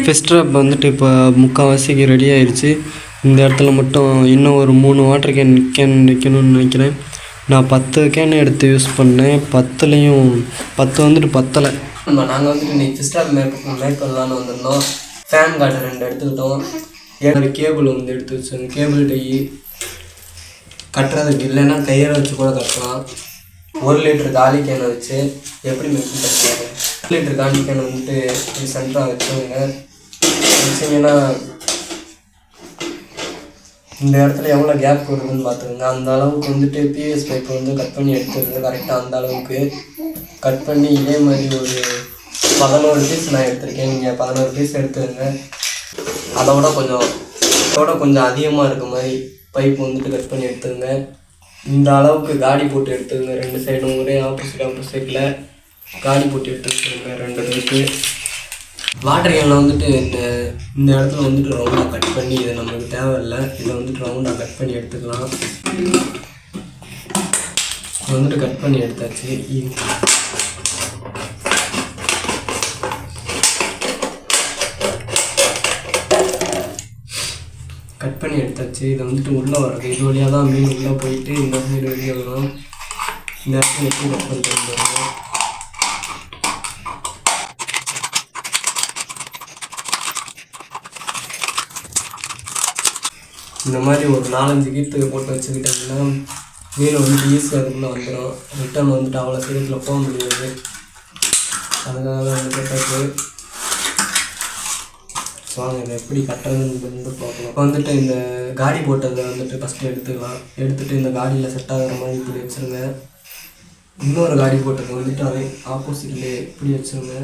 Fish drop வந்துட்டு இப்போ முக்கால்வாசிக்கு ready ஆயிடுச்சு. இந்த இடத்துல மட்டும் இன்னும் ஒரு 3 வாட்டர் கேன் வைக்கணும்னு நினைக்கிறேன். நான் 10 கேன் எடுத்து யூஸ் பண்ணேன். 10 வந்துட்டு பத்தலை. நாங்கள் வந்துட்டு இன்றைக்கி ஃபிஷ் ட்ராப் மேக் பண்ணலான்னு வந்திருந்தோம். ஃபேன் கார்டு 2 எடுத்துக்கிட்டோம். ஏன்னா கேபிள் வந்து எடுத்து வச்சோம். கேபிள் டை கட்டுறதுக்கு இல்லைன்னா கையில் வச்சு கூட கட்டலாம். 1 லிட்டர் காலி கேனை வச்சு எப்படி மேக் பண்ணுறாங்க. 1 லிட்டர் காலி கேனை வந்துட்டு சென்டராக வச்சுங்க. வச்சிங்கன்னா இந்த இடத்துல எவ்வளோ கேப் வருதுன்னு பார்த்துக்கோங்க. அந்த அளவுக்கு வந்துட்டு பிவிஎஸ் பைப்பை வந்து கட் பண்ணி எடுத்துருங்க. கரெக்டாக அந்த அளவுக்கு கட் பண்ணி இதே மாதிரி ஒரு 11 பீஸ் நான் எடுத்திருக்கேன். நீங்கள் 11 பீஸ் எடுத்துருங்க. அதோட கொஞ்சம் அதிகமாக இருக்க மாதிரி பைப் வந்துட்டு கட் பண்ணி எடுத்துருங்க. இந்த அளவுக்கு காடி போட்டு எடுத்துருங்க. 2 சைடும் ஒரே ஆப்போசிட்டில் காடி போட்டு எடுத்துருங்க. 2 பேருக்கு வாட்டர் கேனில் வந்துட்டு இந்த இடத்துல வந்துட்டு ரவுண்டாக கட் பண்ணி இதை நம்மளுக்கு தேவையில்லை. இதை வந்துட்டு ரவுண்டாக கட் பண்ணி எடுத்துக்கலாம். வந்துட்டு கட் பண்ணி எடுத்தாச்சு. கட் பண்ணி எடுத்தாச்சு. இதை வந்துட்டு உள்ளே வர்றது இது வழியாக தான் மீன் உள்ளே போயிட்டு இந்த சைடு வெளியே வரும். இந்த இடத்துல எப்படி கட் பண்ணிட்டு இந்த மாதிரி ஒரு 4-5 கீத்துக்கு போட்டு வச்சுக்கிட்டோம்னா மீன் வந்துட்டு ஈஸியாக அதுக்குள்ளே வந்துடும். ரிட்டர்ன் வந்துட்டு அவ்வளோ சீக்கிரத்தில் போக முடியாது. அதுக்காக தான் அந்த கட்டாக்கு வாங்க இதை எப்படி கட்டுறதுன்னு வந்து பார்க்கலாம். இப்போ வந்துட்டு இந்த காடி போட்டதை வந்துட்டு ஃபஸ்ட்டு எடுத்துக்கலாம். எடுத்துகிட்டு இந்த காடியில் செட் ஆகிற மாதிரி இப்படி வச்சுருங்க. இன்னொரு காடி போட்டதை வந்துட்டு அதே ஆப்போசிட்லேயே இப்படி வச்சுருங்க.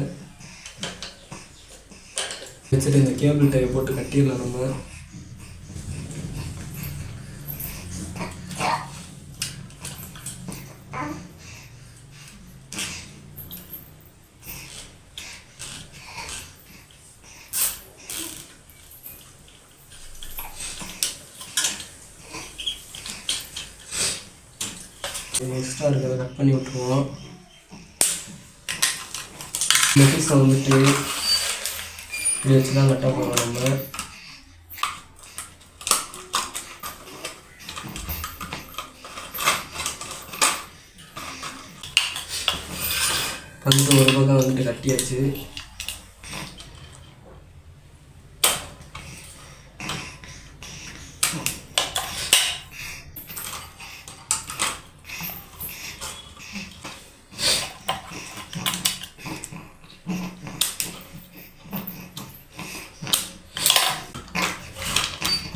வச்சுட்டு இந்த கேபிள் டையை போட்டு கட்டிடலாம். நம்ம எக்ஸ்ட்ரா இருக்கிறத கட் பண்ணி விட்டுருவோம். இந்த பீஸை வந்துட்டு இப்படி வச்சு தான் கட்ட போகிறோம். நம்ம வந்துட்டு ஒரு பக்கம் வந்துட்டு கட்டியாச்சு.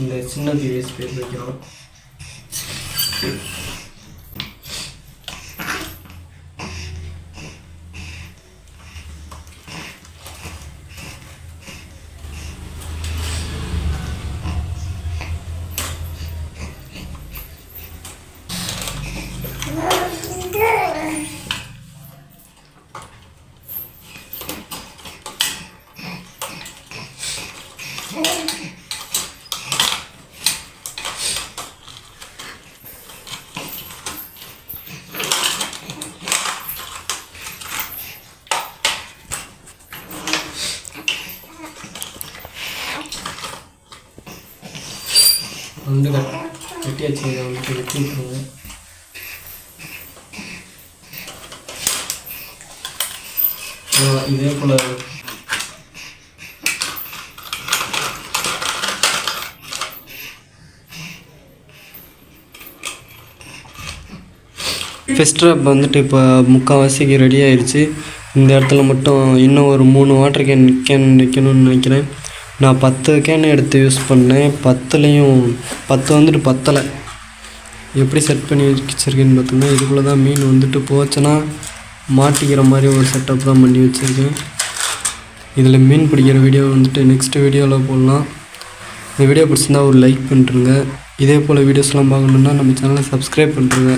இந்த சின்ன பிவிஎஸ் பைப் வைக்கிறோம். வந்து கட்டியாச்சு. இதை வந்துட்டு வெட்டி விட்டுருங்க. இதே போல் ஃபிஷ் ட்ராப் வந்துட்டு இப்போ முக்கால்வாசிக்கு ரெடி ஆயிடுச்சு. இந்த இடத்துல மட்டும் இன்னும் ஒரு 3 வாட்டர் கேன் வைக்கணும்னு நினைக்கிறேன். நான் 10 கேன் எடுத்து யூஸ் பண்ணேன். 10 வந்துட்டு பத்தலை. எப்படி செட் பண்ணி வச்சுருக்கேன்னு பார்த்தோம்னா இதுக்குள்ளே தான் மீன் வந்துட்டு போச்சுன்னா மாட்டிக்கிற மாதிரி ஒரு செட்டப் தான் பண்ணி வச்சுருக்கேன். இதில் மீன் பிடிக்கிற வீடியோ வந்துட்டு நெக்ஸ்ட் வீடியோவில் போடலாம். இந்த வீடியோ பிடிச்சிருந்தா ஒரு லைக் பண்ணிட்டுருங்க. இதே போல் வீடியோஸ்லாம் பார்க்கணுன்னா நம்ம சேனலை சப்ஸ்கிரைப் பண்ணிட்டுருங்க.